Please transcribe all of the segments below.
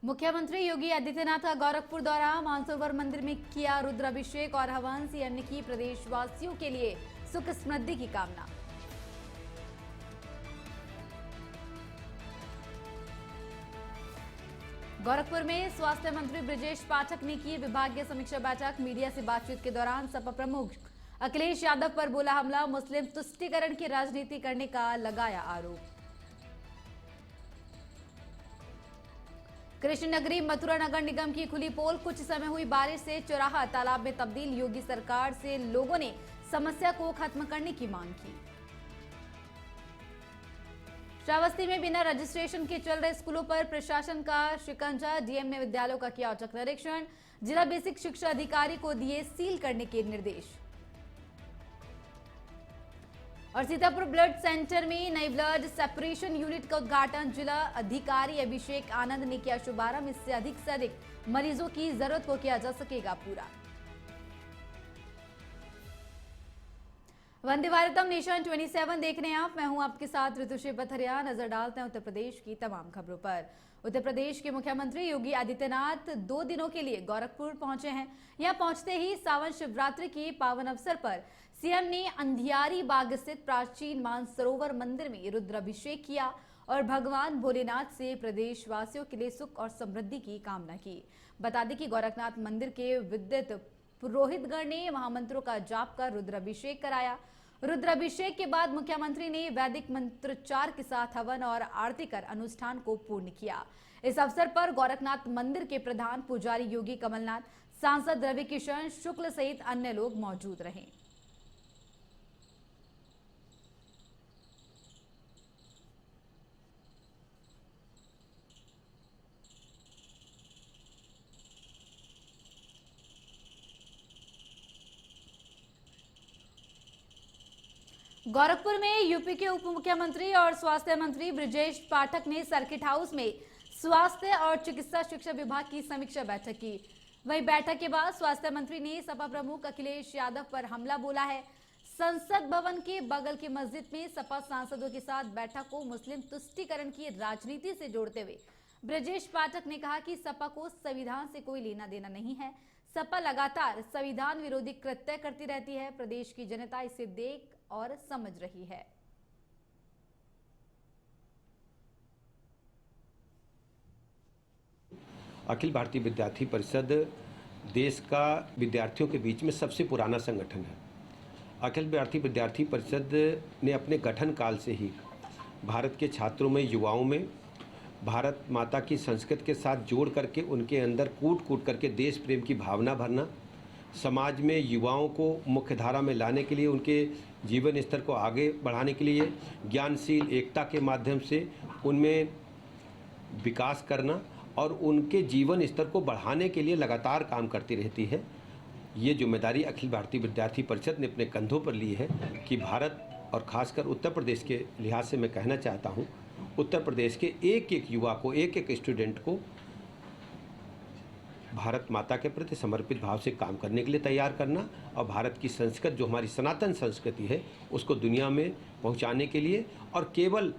मुख्यमंत्री योगी आदित्यनाथ का गोरखपुर दौरा, मानसरोवर मंदिर में किया रुद्राभिषेक और हवन। सीएम ने की प्रदेशवासियों के लिए सुख समृद्धि की कामना। गोरखपुर में स्वास्थ्य मंत्री ब्रजेश पाठक ने की विभागीय समीक्षा बैठक। मीडिया से बातचीत के दौरान सपा प्रमुख अखिलेश यादव पर बोला हमला। मुस्लिम तुष्टीकरण की राजनीति करने का लगाया आरोप। कृष्ण नगरी मथुरा नगर निगम की खुली पोल, कुछ समय हुई बारिश से चौराहा तालाब में तब्दील। योगी सरकार से लोगों ने समस्या को खत्म करने की मांग की। श्रावस्ती में बिना रजिस्ट्रेशन के चल रहे स्कूलों पर प्रशासन का शिकंजा। डीएम ने विद्यालयों का किया औचक निरीक्षण। जिला बेसिक शिक्षा अधिकारी को दिए सील करने के निर्देश। और सीतापुर ब्लड सेंटर में नई ब्लड सेपरेशन यूनिट का उद्घाटन। जिला अधिकारी अभिषेक आनंद ने किया शुभारंभ। इससे अधिक मरीजों की जरूरत को किया जा सकेगा पूरा। वंदे भारतम नेशन 27 देख रहे हैं आप। मैं हूं आपके साथ ऋतुश्री पथरिया। नजर डालते हैं उत्तर प्रदेश की तमाम खबरों पर। उत्तर प्रदेश के मुख्यमंत्री योगी आदित्यनाथ 2 दिनों के लिए गोरखपुर पहुंचे हैं। यहां पहुंचते ही सावन शिवरात्रि के पावन अवसर पर सीएम ने अंधियारी बाग स्थित प्राचीन मानसरोवर मंदिर में रुद्राभिषेक किया और भगवान भोलेनाथ से प्रदेशवासियों के लिए सुख और समृद्धि की कामना की। बता दें कि गोरखनाथ मंदिर के विद्युत पुरोहितगण ने महामंत्रों का जाप कर रुद्राभिषेक कराया। रुद्राभिषेक के बाद मुख्यमंत्री ने वैदिक मंत्रोच्चार के साथ हवन और आरती कर अनुष्ठान को पूर्ण किया। इस अवसर पर गोरखनाथ मंदिर के प्रधान पुजारी योगी कमलनाथ, सांसद रवि किशन शुक्ल सहित अन्य लोग मौजूद रहे। गोरखपुर में यूपी के उप मुख्यमंत्री और स्वास्थ्य मंत्री ब्रजेश पाठक ने सर्किट हाउस में स्वास्थ्य और चिकित्सा शिक्षा विभाग की समीक्षा बैठक की। वहीं बैठक के बाद स्वास्थ्य मंत्री ने सपा प्रमुख अखिलेश यादव पर हमला बोला है। संसद भवन के बगल की मस्जिद में सपा सांसदों के साथ बैठक को मुस्लिम तुष्टीकरण की राजनीति से जोड़ते हुए ब्रजेश पाठक ने कहा कि सपा को संविधान से कोई लेना देना नहीं है। सपा लगातार संविधान विरोधी कृत्य करती रहती है। प्रदेश की जनता इसे देख और समझ रही है। अखिल भारतीय विद्यार्थी परिषद देश का विद्यार्थियों के बीच में सबसे पुराना संगठन है। अखिल भारतीय विद्यार्थी परिषद ने अपने गठन काल से ही भारत के छात्रों में, युवाओं में भारत माता की संस्कृति के साथ जोड़ करके उनके अंदर कूट कूट करके देश प्रेम की भावना भरना, समाज में युवाओं को मुख्य धारा में लाने के लिए, उनके जीवन स्तर को आगे बढ़ाने के लिए ज्ञानशील एकता के माध्यम से उनमें विकास करना और उनके जीवन स्तर को बढ़ाने के लिए लगातार काम करती रहती है। ये जिम्मेदारी अखिल भारतीय विद्यार्थी परिषद ने अपने कंधों पर ली है कि भारत और खासकर उत्तर प्रदेश के लिहाज से मैं कहना चाहता हूँ, उत्तर प्रदेश के एक एक युवा को, एक एक स्टूडेंट को भारत माता के प्रति समर्पित भाव से काम करने के लिए तैयार करना और भारत की संस्कृति, जो हमारी सनातन संस्कृति है, उसको दुनिया में पहुंचाने के लिए और केवल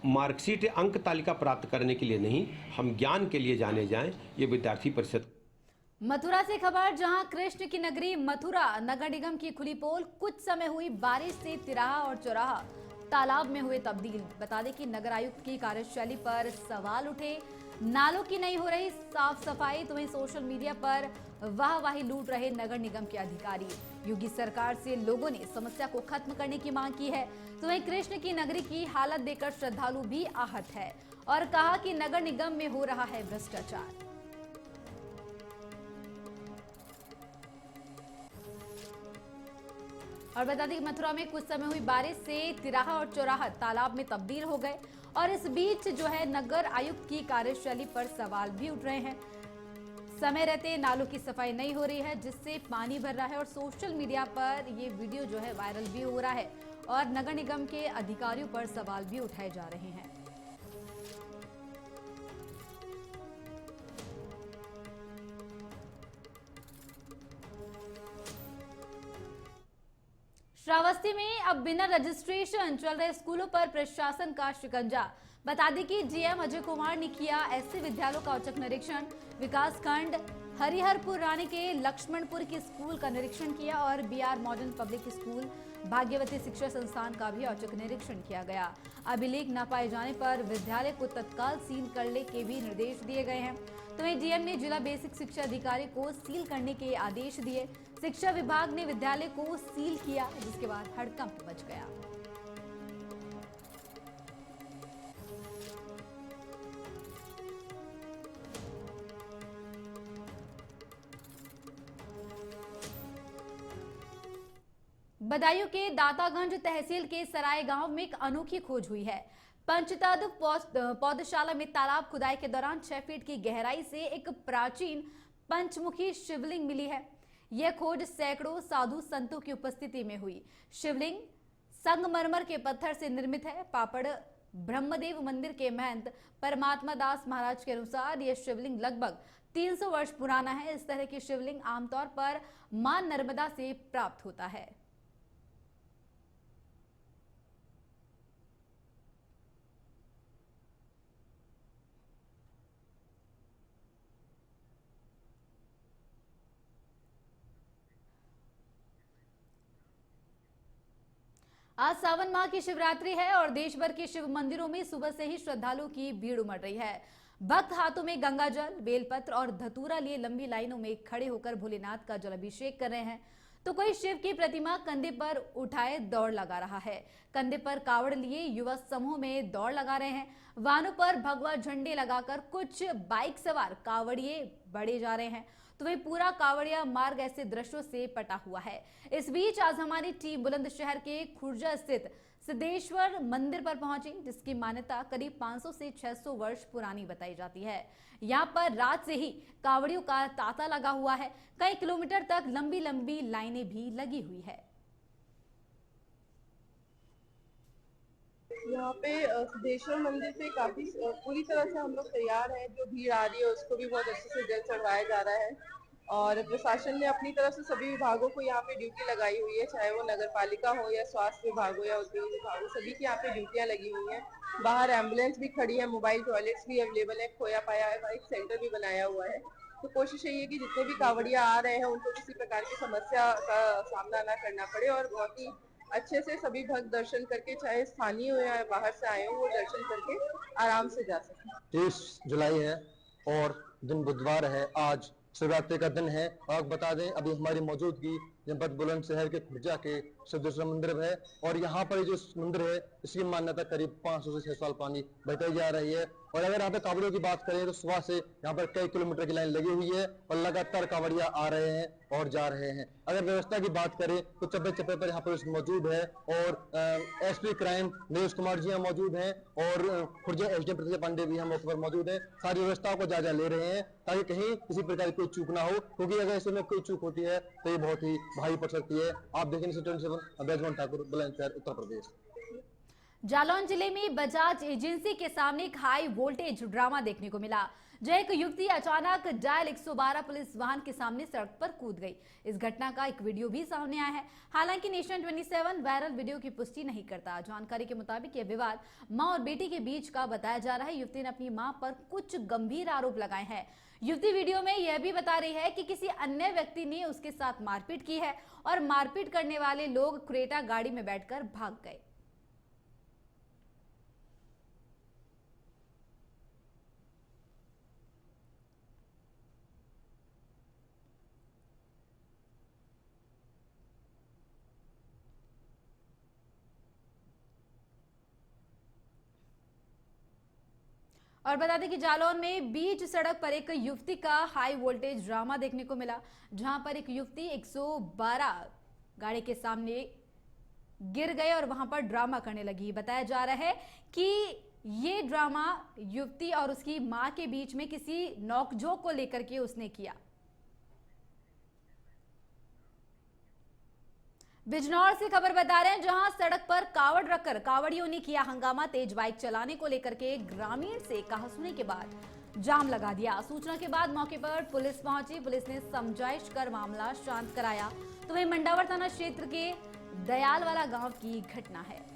मार्कशीट अंक तालिका प्राप्त करने के लिए नहीं, हम ज्ञान के लिए जाने जाएं, ये विद्यार्थी परिषद। मथुरा से खबर, जहां कृष्ण की नगरी मथुरा नगर निगम की खुली पोल, कुछ समय हुई बारिश से तिराहा और चौराहा तालाब में हुए तब्दील। बता दें कि नगर आयुक्त की कार्यशैली पर सवाल उठे। नालों की नहीं हो रही साफ सफाई, तो वहीं सोशल मीडिया पर वाहवाही लूट रहे नगर निगम के अधिकारी। योगी सरकार से लोगों ने समस्या को खत्म करने की मांग की है। तो वहीं कृष्ण की नगरी की हालत देखकर श्रद्धालु भी आहत है और कहा कि नगर निगम में हो रहा है भ्रष्टाचार। और बता दें कि मथुरा में कुछ समय हुई बारिश से तिराहा और चौराहा तालाब में तब्दील हो गए और इस बीच जो है नगर आयुक्त की कार्यशैली पर सवाल भी उठ रहे हैं। समय रहते नालों की सफाई नहीं हो रही है, जिससे पानी भर रहा है और सोशल मीडिया पर ये वीडियो जो है वायरल भी हो रहा है और नगर निगम के अधिकारियों पर सवाल भी उठाए जा रहे हैं। श्रावस्ती में अब बिना रजिस्ट्रेशन चल रहे स्कूलों पर प्रशासन का शिकंजा। बता दें कि जीएम अजय कुमार ने किया ऐसे विद्यालयों का औचक निरीक्षण। विकास खंड हरिहरपुर रानी के लक्ष्मणपुर के स्कूल का निरीक्षण किया और बीआर मॉडर्न पब्लिक स्कूल भाग्यवती शिक्षा संस्थान का भी औचक निरीक्षण किया गया। अभिलेख न पाए जाने पर विद्यालय को तत्काल सील करने के भी निर्देश दिए गए हैं। तो वहीं डीएम ने जिला बेसिक शिक्षा अधिकारी को सील करने के आदेश दिए। शिक्षा विभाग ने विद्यालय को सील किया, जिसके बाद हड़कंप मच गया। बदायूं के दातागंज तहसील के सराय गांव में एक अनोखी खोज हुई है। पंचतत्व पौधशाला में तालाब खुदाई के दौरान 6 फीट की गहराई से एक प्राचीन पंचमुखी शिवलिंग मिली है। यह खोज सैकड़ों साधु संतों की उपस्थिति में हुई। शिवलिंग संगमरमर के पत्थर से निर्मित है। पापड़ ब्रह्मदेव मंदिर के महंत परमात्मा दास महाराज के अनुसार यह शिवलिंग लगभग 300 वर्ष पुराना है। इस तरह की शिवलिंग आमतौर पर मां नर्मदा से प्राप्त होता है। आज सावन माह की शिवरात्रि है और देश भर के शिव मंदिरों में सुबह से ही श्रद्धालुओं की भीड़ उमड़ रही है। भक्त हाथों में गंगाजल, बेलपत्र और धतूरा लिए लंबी लाइनों में खड़े होकर भोलेनाथ का जलाभिषेक कर रहे हैं। तो कोई शिव की प्रतिमा कंधे पर उठाए दौड़ लगा रहा है। कंधे पर कावड़ लिए युवा समूह में दौड़ लगा रहे हैं। वाहनों पर भगवा झंडे लगाकर कुछ बाइक सवार कावड़िए बढ़े जा रहे हैं। तो वही पूरा कावड़िया मार्ग ऐसे दृश्यों से पटा हुआ है। इस बीच आज हमारी टीम बुलंदशहर के खुर्जा स्थित सिद्धेश्वर मंदिर पर पहुंची, जिसकी मान्यता करीब 500 से 600 वर्ष पुरानी बताई जाती है। यहाँ पर रात से ही कावड़ियों का तांता लगा हुआ है। कई किलोमीटर तक लंबी लंबी लाइनें भी लगी हुई है। यहाँ पे सिद्धेश्वर मंदिर पे काफी पूरी तरह से हम लोग तैयार हैं। जो भीड़ आ रही है उसको भी बहुत अच्छे से जल चढ़वाया जा रहा है और प्रशासन ने अपनी तरफ से सभी विभागों को यहाँ पे ड्यूटी लगाई हुई है, चाहे वो नगर पालिका हो या स्वास्थ्य विभाग हो या उद्योग विभाग हो, सभी की यहाँ पे ड्यूटियाँ लगी हुई हैं। बाहर एम्बुलेंस भी खड़ी है, मोबाइल टॉयलेट्स भी अवेलेबल है, खोया पाया एक सेंटर भी बनाया हुआ है। तो कोशिश यही है कि जितने भी कावड़िया आ रहे हैं उनको किसी प्रकार की समस्या का सामना ना करना पड़े और बहुत ही अच्छे से सभी भक्त दर्शन करके, चाहे स्थानीय हो या बाहर से आए हो, वो दर्शन करके आराम से जा सकें। 30 जुलाई है और दिन बुधवार है। आज शिवरात्रि का दिन है। और बता दें अभी हमारी मौजूदगी जनपद बुलंदशहर के खुर्जा के सिद्धेश्वर मंदिर है और यहाँ पर जो मंदिर है इसकी मान्यता करीब 500 से 600 साल पुरानी बताई जा रही है। और अगर यहाँ पे कावड़ियों की बात करें तो सुबह से यहाँ पर कई किलोमीटर की लाइन लगी हुई है और लगातार कावड़िया आ रहे हैं और जा रहे हैं। अगर व्यवस्था की बात करें तो चप्पे चप्पे पर यहाँ पुलिस मौजूद है और एसपी क्राइम नीरज कुमार जी यहाँ मौजूद हैं और खुर्जा एसडीएम प्रतिभा पांडे भी यहाँ मौके पर मौजूद है। सारी व्यवस्थाओं को जायजा ले रहे हैं ताकि कहीं किसी प्रकार की कोई चूक ना हो, क्योंकि अगर इसमें कोई चूक होती है तो ये बहुत ही भारी पड़ सकती है। आप देखें 27 बैजमोहन ठाकुर, बुलंदशहर, उत्तर प्रदेश। जालौन जिले में बजाज एजेंसी के सामने एक हाई वोल्टेज ड्रामा देखने को मिला, जहां एक युवती अचानक डायल 112 पुलिस वाहन के सामने सड़क पर कूद गई। इस घटना का एक वीडियो भी सामने आया है। हालांकि नेशन 27 वायरल वीडियो की पुष्टि नहीं करता। जानकारी के मुताबिक यह विवाद मां और बेटी के बीच का बताया जा रहा है। युवती ने अपनी मां पर कुछ गंभीर आरोप लगाए हैं। युवती वीडियो में यह भी बता रही है कि किसी अन्य व्यक्ति ने उसके साथ मारपीट की है और मारपीट करने वाले लोग क्रेटा गाड़ी में बैठकर भाग गए। और बता दें कि जालौन में बीच सड़क पर एक युवती का हाई वोल्टेज ड्रामा देखने को मिला, जहां पर एक युवती 112 गाड़ी के सामने गिर गए और वहां पर ड्रामा करने लगी। बताया जा रहा है कि ये ड्रामा युवती और उसकी मां के बीच में किसी नोकझोंक को लेकर के उसने किया। बिजनौर से खबर बता रहे हैं, जहां सड़क पर कावड़ रखकर कावड़ियों ने किया हंगामा। तेज बाइक चलाने को लेकर के ग्रामीण से कहासुनी के बाद जाम लगा दिया। सूचना के बाद मौके पर पुलिस पहुंची। पुलिस ने समझाइश कर मामला शांत कराया। तो वहीं मंडावर थाना क्षेत्र के दयालवाला गांव की घटना है।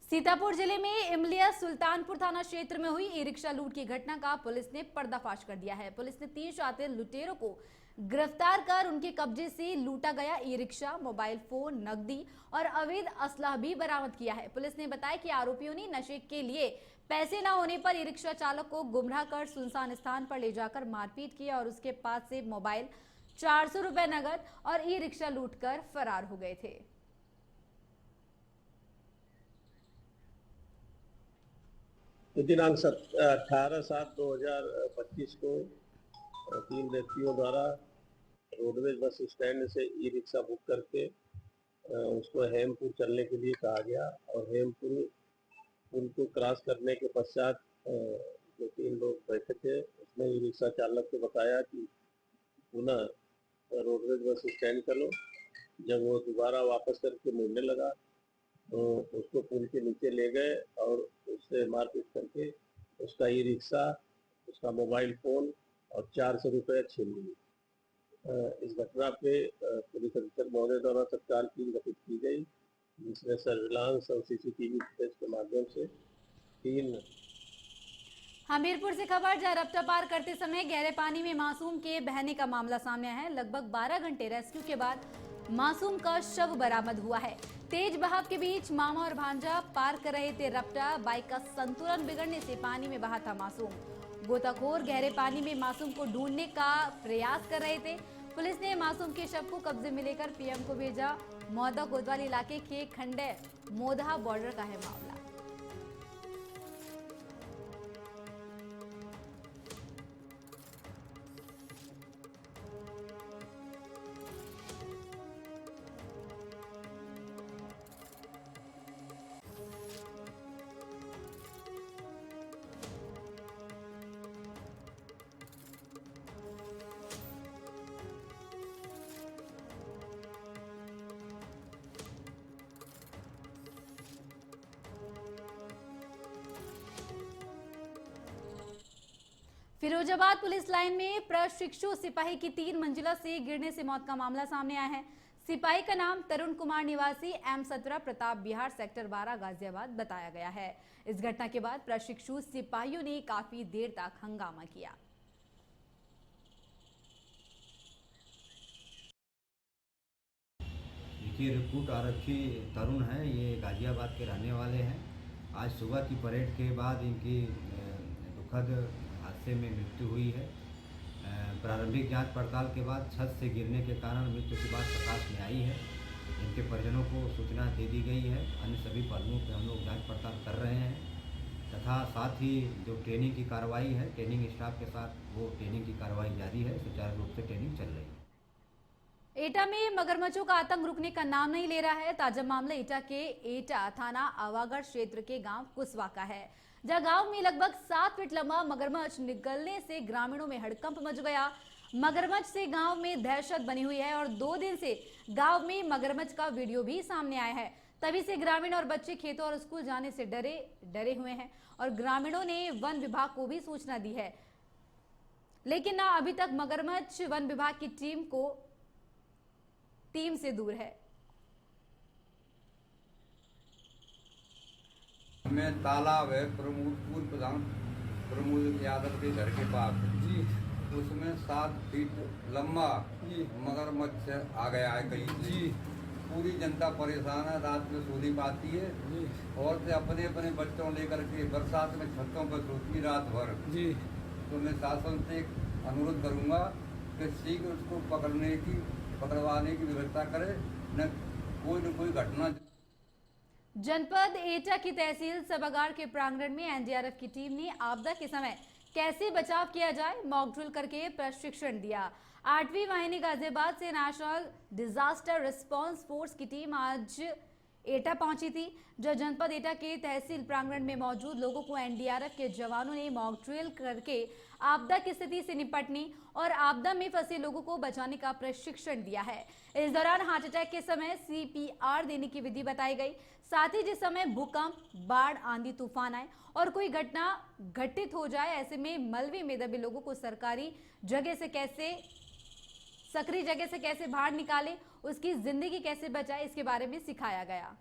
सीतापुर जिले में इमलिया सुल्तानपुर थाना क्षेत्र में हुई ई रिक्शा लूट की घटना का पुलिस ने पर्दाफाश कर दिया है। पुलिस ने 3 शातिर लुटेरों को गिरफ्तार कर उनके कब्जे से लूटा गया ई रिक्शा, मोबाइल फोन, नकदी और अवैध असलाह भी बरामद किया है। पुलिस ने बताया कि आरोपियों ने नशे के लिए पैसे न होने पर ई रिक्शा चालक को गुमराह कर सुनसान स्थान पर ले जाकर मारपीट किया और उसके पास से मोबाइल, 400 रुपए नगद और ई रिक्शा लूट कर फरार हो गए थे। दिनांक 18/7/2025 को 3 व्यक्तियों द्वारा रोडवेज बस स्टैंड से ई रिक्शा बुक करके उसको हेमपुर चलने के लिए कहा गया और हेमपुर पुल को क्रॉस करने के पश्चात जो 3 लोग बैठे थे उसने ई रिक्शा चालक को बताया कि पुनः रोडवेज बस स्टैंड चलो। जब वो दोबारा वापस करके मुड़ने लगा तो उसको पुल के नीचे ले गए और उससे मारपीट करके उसका ई रिक्शा, उसका मोबाइल फोन और 400 रुपये छीन लिए। इस घटना पे पुलिस अधीक्षक महोदय द्वारा तत्काल टीम गठित की गई, जिसमें सर्विलांस और सीसीटीवी फुटेज के माध्यम से 3। हमीरपुर से खबर, जहां रपटा पार करते समय गहरे पानी में मासूम के बहने का मामला सामने आया है। लगभग 12 घंटे रेस्क्यू के बाद मासूम का शव बरामद हुआ है। तेज बहाव के बीच मामा और भांजा पार कर रहे थे रपटा। बाइक का संतुलन बिगड़ने से पानी में बहा था मासूम। गोताखोर गहरे पानी में मासूम को ढूंढने का प्रयास कर रहे थे। पुलिस ने मासूम के शव को कब्जे में लेकर पीएम को भेजा। मौदा कोतवाल इलाके के खंडे मोदहा बॉर्डर का है मामला। फिरोजाबाद पुलिस लाइन में प्रशिक्षु सिपाही की 3 मंजिला से गिरने से मौत का मामला सामने आया है। सिपाही का नाम तरुण कुमार निवासी M17 प्रताप बिहार सेक्टर 12 गाजियाबाद बताया गया है। इस घटना के बाद प्रशिक्षु सिपाहियों ने काफी देर तक हंगामा किया। देखिए, रिक्रूट आरक्षी तरुण है, ये गाजियाबाद के रहने वाले हैं। आज सुबह की परेड के बाद इनकी दुखद हादसे में मृत्यु हुई है। प्रारंभिक जांच पड़ताल के बाद छत से गिरने के कारण मृत्यु की बात प्रकाश में आई है। इनके परिजनों को सूचना दे दी गई है। अन्य सभी पहलुओं पर हम लोग जांच पड़ताल कर रहे हैं तथा साथ ही जो ट्रेनिंग की कार्रवाई है, ट्रेनिंग स्टाफ के साथ वो ट्रेनिंग की कार्रवाई जारी है। सुचारू रूप से ट्रेनिंग चल रही है। एटा में मगरमच्छों का आतंक रुकने का नाम नहीं ले रहा है। ताजा मामला एटा के एटा थाना आवागढ़ क्षेत्र के गांव कुसवा का है, जहां गांव में लगभग 7 फीट लंबा मगरमच्छ निकलने से ग्रामीणों में हड़कंप मच गया। मगरमच्छ से गांव में दहशत बनी हुई है और 2 दिन से गांव में मगरमच्छ का वीडियो भी सामने आया है। तभी से ग्रामीण और बच्चे खेतों और स्कूल जाने से डरे हुए हैं और ग्रामीणों ने वन विभाग को भी सूचना दी है, लेकिन ना अभी तक मगरमच्छ वन विभाग की टीम से दूर है। में तालाब है पूर्व प्रधान प्रमोद यादव के घर के पास जी, उसमें 7 फीट लंबा मगरमच्छ आ गया है कहीं जी। पूरी जनता परेशान है, रात में सो नहीं पाती है जी। और से अपने अपने बच्चों लेकर के बरसात में छतों पर सोती रात भर जी। तो मैं शासन से अनुरोध करूंगा कि शीघ्र उसको पकड़वाने की व्यवस्था करे, न कोई घटना। जनपद एटा की तहसील सभागार के प्रांगण में एनडीआरएफ की टीम ने आपदा के समय कैसे बचाव किया जाए, मॉक ड्रिल करके प्रशिक्षण दिया। 8वीं वाहिनी गाजियाबाद से नेशनल डिजास्टर रिस्पांस फोर्स की टीम आज एटा पहुंची थी, जो जनपद एटा के तहसील प्रांगण में मौजूद लोगों को एनडीआरएफ के जवानों ने मॉक ड्रिल करके आपदा की स्थिति से निपटने और आपदा में फंसे लोगों को बचाने का प्रशिक्षण दिया है। इस दौरान हार्ट अटैक के समय CPR देने की विधि बताई गई। साथ ही जिस समय भूकंप, बाढ़, आंधी तूफान आए और कोई घटना घटित हो जाए, ऐसे में मलबे में दबे लोगों को सक्रिय जगह से कैसे बाहर निकाले, उसकी जिंदगी कैसे बचाए, इसके बारे में सिखाया गया।